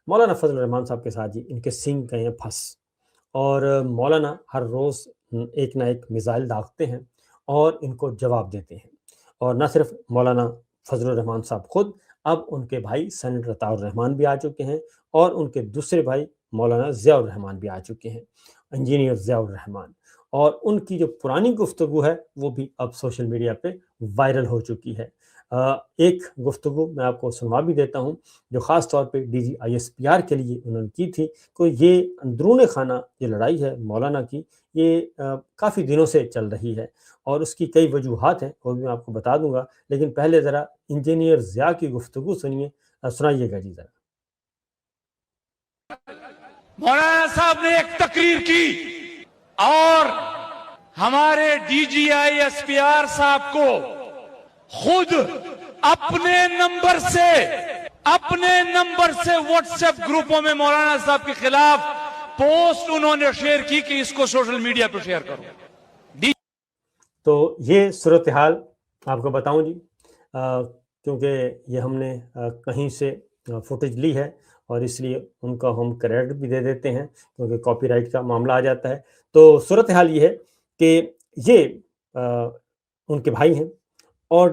مولانا فضل الرحمان صاحب کے ساتھ جی ان کے سنگ گئے ہیں پھنس، اور مولانا ہر روز ایک نہ ایک میزائل داغتے ہیں اور ان کو جواب دیتے ہیں۔ اور نہ صرف مولانا فضل الرحمان صاحب خود، اب ان کے بھائی سینیٹر عطاء الرحمان بھی آ چکے ہیں، اور ان کے دوسرے بھائی مولانا ضیاء الرحمان بھی آ چکے ہیں، انجینئر ضیاء الرحمان۔ اور ان کی جو پرانی گفتگو ہے وہ بھی اب سوشل میڈیا پہ وائرل ہو چکی ہے۔ ایک گفتگو میں آپ کو سنوا بھی دیتا ہوں، جو خاص طور پہ D G I S P R کے لیے انہوں نے کی تھی، کہ یہ اندرون خانہ یہ لڑائی ہے مولانا کی، یہ کافی دنوں سے چل رہی ہے، اور اس کی کئی وجوہات ہیں، وہ بھی میں آپ کو بتا دوں گا، لیکن پہلے ذرا انجینئر ضیاء کی گفتگو سنائیے گا جی ذرا۔ مولانا صاحب نے ایک تقریر کی اور ہمارے D G I S P R صاحب کو خود اپنے نمبر سے واٹس ایپ گروپوں میں مولانا صاحب کے خلاف پوسٹ انہوں نے شیئر کی کہ اس کو سوشل میڈیا پہ شیئر کرو۔ تو یہ صورتحال آپ کو بتاؤں جی، کیونکہ یہ ہم نے کہیں سے فوٹیج لی ہے، اور اس لیے ان کا ہم کریڈٹ بھی دے دیتے ہیں کیونکہ کاپی رائٹ کا معاملہ آ جاتا ہے۔ تو صورتحال یہ ہے کہ یہ ان کے بھائی ہیں، اور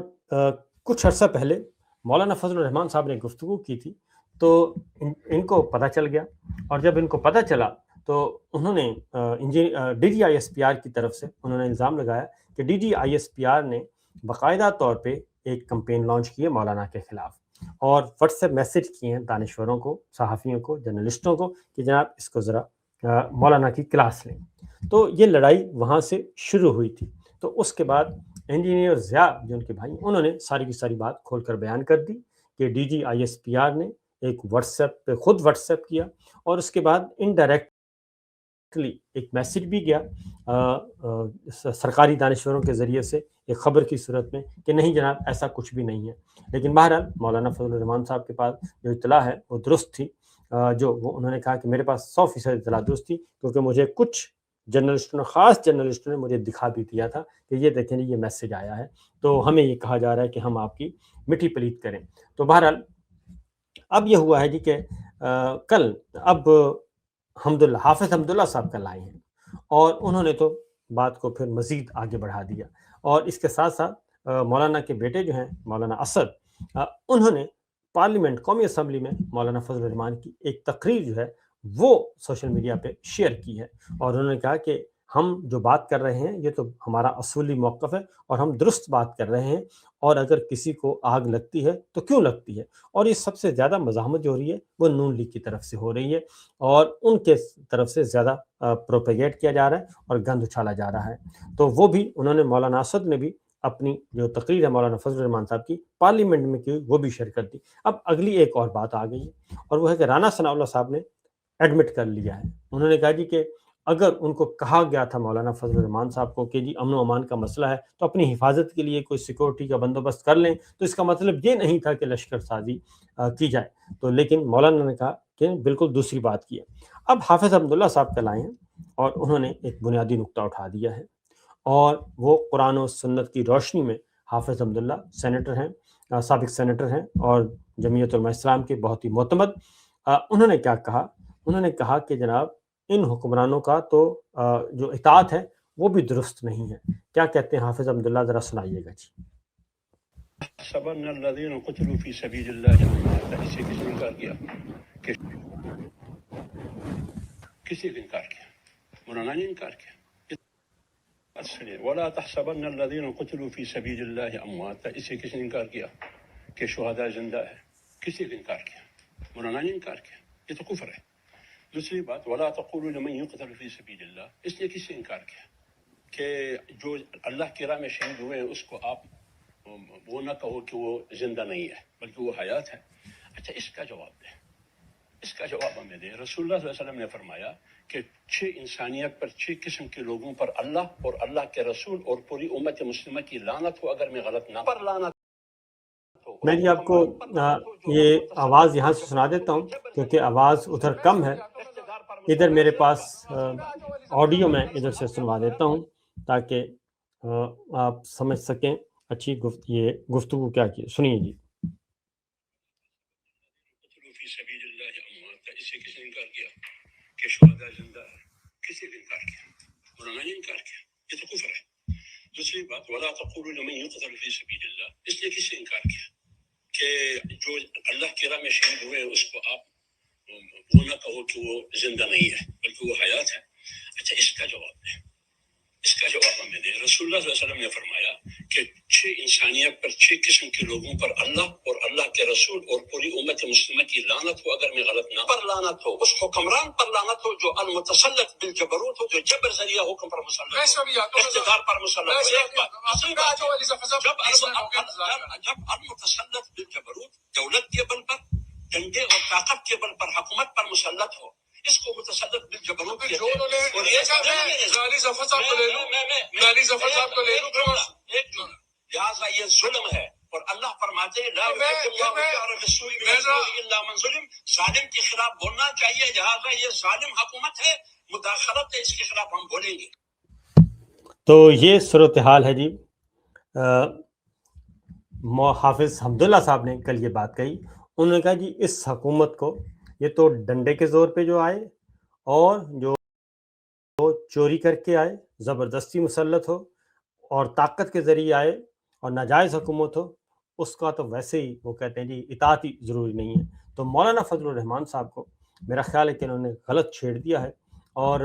کچھ عرصہ پہلے مولانا فضل الرحمان صاحب نے گفتگو کی تھی، تو ان کو پتہ چل گیا، اور جب ان کو پتہ چلا تو انہوں نے D G I S P R کی طرف سے انہوں نے الزام لگایا کہ D G I S P R نے باقاعدہ طور پہ ایک کمپین لانچ کی ہے مولانا کے خلاف، اور واٹس ایپ میسج کیے ہیں دانشوروں کو، صحافیوں کو، جرنلسٹوں کو کہ جناب اس کو ذرا مولانا کی کلاس لیں۔ تو یہ لڑائی وہاں سے شروع ہوئی تھی۔ تو اس کے بعد انجینئر ضیاء جو ان کے بھائی، انہوں نے ساری کی ساری بات کھول کر بیان کر دی کہ D G I S P R نے ایک واٹس ایپ پہ خود واٹس ایپ کیا، اور اس کے بعد انڈائریکٹلی ایک میسج بھی گیا سرکاری دانشوروں کے ذریعے سے ایک خبر کی صورت میں کہ نہیں جناب ایسا کچھ بھی نہیں ہے۔ لیکن بہرحال مولانا فضل الرحمان صاحب کے پاس جو اطلاع ہے وہ درست تھی، جو وہ انہوں نے کہا کہ میرے پاس 100% اطلاع درست تھی، کیونکہ مجھے کچھ جرنلسٹوں نے، خاص جرنلسٹوں نے مجھے دکھا بھی دیا تھا کہ یہ دیکھیں یہ میسج آیا ہے، تو ہمیں یہ کہا جا رہا ہے کہ ہم آپ کی مٹی پلیت کریں۔ تو بہرحال اب یہ ہوا ہے جی کہ کل اب حافظ حمداللہ صاحب کل آئے ہیں، اور انہوں نے تو بات کو پھر مزید آگے بڑھا دیا، اور اس کے ساتھ ساتھ مولانا کے بیٹے جو ہیں مولانا اسد، انہوں نے پارلیمنٹ قومی اسمبلی میں مولانا فضل الرحمان کی ایک تقریر جو ہے وہ سوشل میڈیا پہ شیئر کی ہے، اور انہوں نے کہا کہ ہم جو بات کر رہے ہیں یہ تو ہمارا اصولی موقف ہے، اور ہم درست بات کر رہے ہیں، اور اگر کسی کو آگ لگتی ہے تو کیوں لگتی ہے، اور یہ سب سے زیادہ مزاحمت جو ہو رہی ہے وہ نون لیگ کی طرف سے ہو رہی ہے، اور ان کے طرف سے زیادہ پروپیگیٹ کیا جا رہا ہے اور گند اچھالا جا رہا ہے۔ تو وہ بھی انہوں نے، مولانا اسد نے بھی اپنی جو تقریر ہے مولانا فضل الرحمان صاحب کی پارلیمنٹ میں کی وہ بھی شیئر کر دی۔ اب اگلی ایک اور بات آ گئی ہے، اور وہ ہے کہ رانا ثناء اللہ صاحب نے ایڈمٹ کر لیا ہے، انہوں نے کہا جی کہ اگر ان کو کہا گیا تھا مولانا فضل الرحمان صاحب کو کہ جی امن و امان کا مسئلہ ہے تو اپنی حفاظت کے لیے کوئی سیکورٹی کا بندوبست کر لیں، تو اس کا مطلب یہ نہیں تھا کہ لشکر سازی کی جائے، تو لیکن مولانا نے کہا کہ بالکل دوسری بات کی ہے۔ اب حافظ حمداللہ صاحب کل آئے ہیں، اور انہوں نے ایک بنیادی نقطہ اٹھا دیا ہے، اور وہ قرآن و سنت کی روشنی میں حافظ حمداللہ سینیٹر ہیں، سابق سینیٹر ہیں، اور جمعیت علماء اسلام کے بہت ہی معتمد۔ انہوں نے کیا کہا؟ انہوں نے کہا کہ جناب ان حکمرانوں کا تو جو اطاعت ہے وہ بھی درست نہیں ہے۔ کیا کہتے ہیں حافظ حمداللہ، ذرا سنائیے گا جی۔ حسبن الذین قتلوا فی سبیل اللہ امواتا، اسے کس نے انکار کیا؟ کسی نے انکار کیا؟ مولانا نے انکار کیا۔ ولا تحسبن الذین قتلوا فی سبیل اللہ امواتا، اسے کس نے انکار کیا کہ شہداء زندہ ہے؟ کسی نے انکار کیا؟ مولانا نے انکار کیا۔ یہ تو کفر ہے۔ دوسری بات، ولا تقولوا لمن يقتل فی سبیل اللہ، اس نے کس نے انکار کیا کہ جو اللہ کی راہ میں شہید ہوئے ہیں اس کو آپ وہ نہ کہو کہ وہ زندہ نہیں ہے بلکہ وہ حیات ہے۔ اچھا، اس کا جواب دیں، اس کا جواب ہمیں دیں۔ رسول اللہ صلی اللہ علیہ وسلم نے فرمایا کہ 6 انسانیت پر، 6 قسم کے لوگوں پر اللہ اور اللہ کے رسول اور پوری امت مسلمہ کی لعنت ہو، اگر میں غلط نہ پر لعنت ہو۔ میں جی آپ کو یہ آواز یہاں سے سنا دیتا ہوں کیونکہ آواز ادھر کم ہے، ادھر میرے پاس آڈیو میں ادھر سے سنوا دیتا ہوں تاکہ آپ سمجھ سکیں اچھی یہ گفتگو کیا کی۔ سنیے جی۔ اموات تھا، اس سے کس نے انکار کیا کہ شہداء زندہ ہے؟ کسی نے انکار کیا؟ مولانا نے انکار کیا، یہ تو کفر ہے۔ دوسری بات، ولا تقولوا لمن يقتل في سبيل الله، اس لیے کس نے انکار کیا کہ جو اللہ کی راہ میں شہید ہوئے اس کو آپ وہ نہ کہو کہ وہ زندہ نہیں ہے بلکہ وہ حیات ہے۔ اچھا، اس کا جواب ہے، اس کا جواب ہمیں دیں۔ رسول اللہ صلی اللہ علیہ وسلم نے فرمایا کہ 6 انسانیت پر، 6 قسم کے لوگوں پر اللہ اور اللہ کے رسول اور پوری امت مسلمہ کی لعنت ہو، اگر میں غلط نہ پر لعنت ہو، اس حکمران پر لعنت ہو جو المتسلط بالجبروت ہو، جو جبر ذریعہ حکم پر مسلط ہو، اقتدار پر مسلط ہو۔ ایک بات، دوسری بات، جب المتسلط بالجبروت دولت کے بل پر، ڈنڈے اور طاقت کے بل پر حکومت پر مسلط ہو، اس کو متسلط بالجبروت کہتے ہیں۔ اور یہ لہٰذا یہ ظلم ہے، اور اللہ فرماتے ہیں لا يحب الله الجهر بالسوء من القول الا من ظلم، ظالم کے خلاف بولنا چاہیے، لہٰذا یہ ظالم حکومت ہے، مداخلت ہے، اس کے خلاف ہم بولیں گے۔ تو یہ صورتحال ہے جی۔ حافظ حمداللہ صاحب نے کل یہ بات کہی، انہوں نے کہا جی اس حکومت کو یہ تو ڈنڈے کے زور پہ جو آئے اور جو چوری کر کے آئے، زبردستی مسلط ہو اور طاقت کے ذریعے آئے اور ناجائز حکومت ہو، اس کا تو ویسے ہی وہ کہتے ہیں جی اطاعت ہی ضروری نہیں ہے۔ تو مولانا فضل الرحمان صاحب کو میرا خیال ہے کہ انہوں نے غلط چھیڑ دیا ہے اور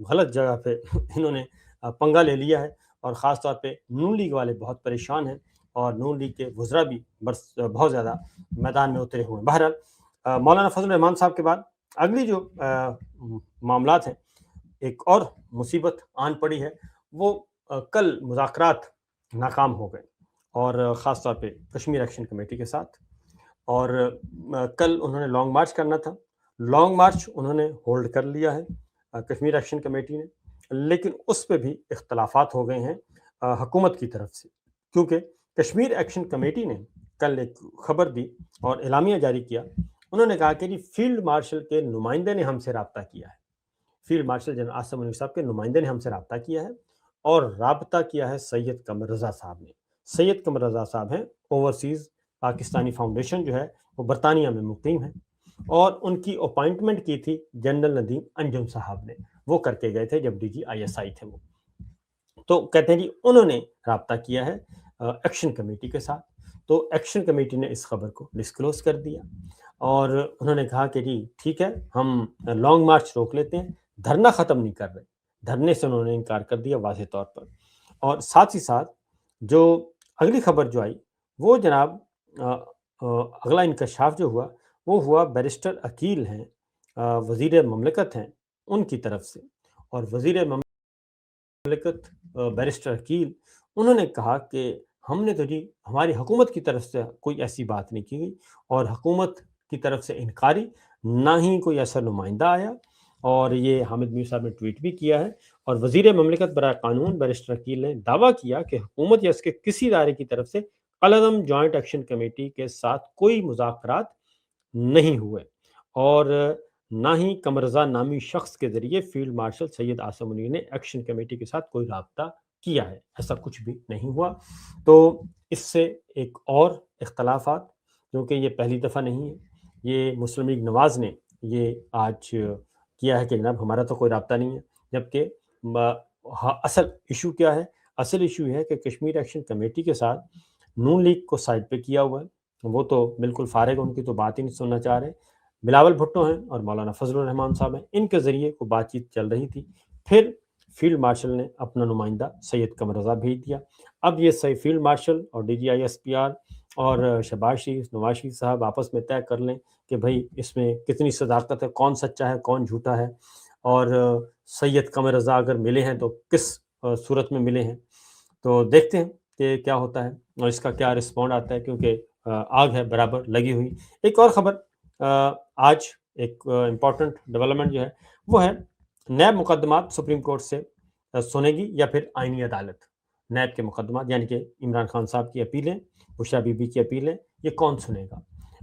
غلط جگہ پہ انہوں نے پنگا لے لیا ہے، اور خاص طور پہ نون لیگ والے بہت پریشان ہیں اور نون لیگ کے وزراء بھی بہت زیادہ میدان میں اترے ہوئے ہیں۔ بہرحال مولانا فضل الرحمان صاحب کے بعد اگلی جو معاملات ہیں، ایک اور مصیبت آن پڑی ہے، وہ کل مذاکرات ناکام ہو گئے، اور خاص طور پہ کشمیر ایکشن کمیٹی کے ساتھ، اور کل انہوں نے لانگ مارچ کرنا تھا، لانگ مارچ انہوں نے ہولڈ کر لیا ہے کشمیر ایکشن کمیٹی نے، لیکن اس پہ بھی اختلافات ہو گئے ہیں حکومت کی طرف سے، کیونکہ کشمیر ایکشن کمیٹی نے کل ایک خبر دی اور اعلامیہ جاری کیا۔ انہوں نے کہا کہ جی فیلڈ مارشل کے نمائندے نے ہم سے رابطہ کیا ہے، field marshal general Asim Munir صاحب کے نمائندے نے ہم سے رابطہ کیا ہے، اور رابطہ کیا ہے سید قمر رضا صاحب نے۔ سید قمر رضا صاحب ہیں اوورسیز پاکستانی فاؤنڈیشن جو ہے وہ برطانیہ میں مقیم ہے، اور ان کی اپائنٹمنٹ کی تھی جنرل ندیم انجم صاحب نے، وہ کر کے گئے تھے جب DGISI تھے وہ۔ تو کہتے ہیں جی انہوں نے رابطہ کیا ہے ایکشن کمیٹی کے ساتھ، تو ایکشن کمیٹی نے اس خبر کو ڈسکلوز کر دیا، اور انہوں نے کہا کہ جی ٹھیک ہے ہم لانگ مارچ روک لیتے ہیں، دھرنا ختم نہیں کر رہے، دھرنے سے انہوں نے انکار کر دیا واضح طور پر۔ اور ساتھ ہی ساتھ جو اگلی خبر جو آئی وہ جناب اگلا انکشاف جو ہوا وہ ہوا بیرسٹر عقیل ہیں، وزیر مملکت ہیں، ان کی طرف سے، اور وزیر مملکت بیرسٹر عقیل انہوں نے کہا کہ ہم نے تو جی ہماری حکومت کی طرف سے کوئی ایسی بات نہیں کی گئی، اور حکومت کی طرف سے انکاری نہ ہی کوئی ایسا نمائندہ آیا، اور یہ حامد میر صاحب نے ٹویٹ بھی کیا ہے، اور وزیر مملکت برائے قانون بیرسٹر عقیل نے دعویٰ کیا کہ حکومت یا اس کے کسی ادارے کی طرف سے قلعظم جوائنٹ ایکشن کمیٹی کے ساتھ کوئی مذاکرات نہیں ہوئے، اور نہ ہی قمر رضا نامی شخص کے ذریعے فیلڈ مارشل سید عاصم منیر نے ایکشن کمیٹی کے ساتھ کوئی رابطہ کیا ہے، ایسا کچھ بھی نہیں ہوا۔ تو اس سے ایک اور اختلافات، کیونکہ یہ پہلی دفعہ نہیں ہے، یہ مسلم لیگ نواز نے یہ آج کیا ہے کہ جناب ہمارا تو کوئی رابطہ نہیں ہے، جبکہ اصل ایشو کیا ہے؟ اصل ایشو یہ ہے کہ کشمیر ایکشن کمیٹی کے ساتھ نون لیگ کو سائڈ پہ کیا ہوا ہے، وہ تو بالکل فارغ، ان کی تو بات ہی نہیں سننا چاہ رہے۔ بلاول بھٹو ہیں اور مولانا فضل الرحمان صاحب ہیں، ان کے ذریعے کو بات چیت چل رہی تھی، پھر فیلڈ مارشل نے اپنا نمائندہ سید قمر رضا بھیج دیا۔ اب یہ فیلڈ مارشل اور DGISPR اور شہباز شریف، نواز شریف صاحب آپس میں طے کر لیں کہ بھائی اس میں کتنی صداقت ہے، کون سچا ہے کون جھوٹا ہے، اور سید قمر رضا اگر ملے ہیں تو کس صورت میں ملے ہیں۔ تو دیکھتے ہیں کہ کیا ہوتا ہے اور اس کا کیا رسپونڈ آتا ہے، کیونکہ آگ ہے برابر لگی ہوئی۔ ایک اور خبر آج ایک امپورٹنٹ ڈیولپمنٹ جو ہے وہ ہے نیب مقدمات سپریم کورٹ سے سنے گی یا پھر آئینی عدالت۔ نیب کے مقدمات یعنی کہ عمران خان صاحب کی اپیلیں، بشرا بی بی کی اپیلیں، یہ کون سنے گا؟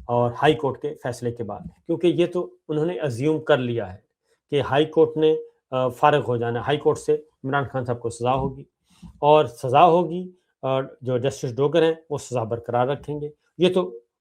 اور ہائی کورٹ کے فیصلے کے بعد، کیونکہ یہ تو انہوں نے ازیوم کر لیا ہے کہ ہائی کورٹ نے فارغ ہو جانا ہے، ہائی کورٹ سے عمران خان صاحب کو سزا ہوگی، اور سزا ہوگی جو جسٹس ڈوگر ہیں وہ سزا برقرار رکھیں گے۔ یہ تو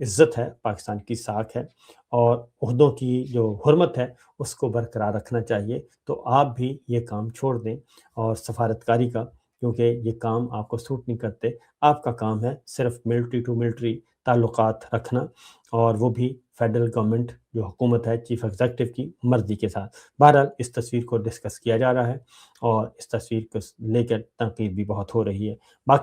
عزت ہے، پاکستان کی ساکھ ہے، اور عہدوں کی جو حرمت ہے اس کو برقرار رکھنا چاہیے. تو آپ بھی یہ کام چھوڑ دیں اور سفارتکاری کا، کیونکہ یہ کام آپ کو سوٹ نہیں کرتے. آپ کا کام ہے صرف ملٹری ٹو ملٹری تعلقات رکھنا، اور وہ بھی فیڈرل گورنمنٹ جو حکومت ہے چیف ایگزیکٹو کی مرضی کے ساتھ. بہرحال اس تصویر کو ڈسکس کیا جا رہا ہے اور اس تصویر کو لے کر تنقید بھی بہت ہو رہی ہے. باقی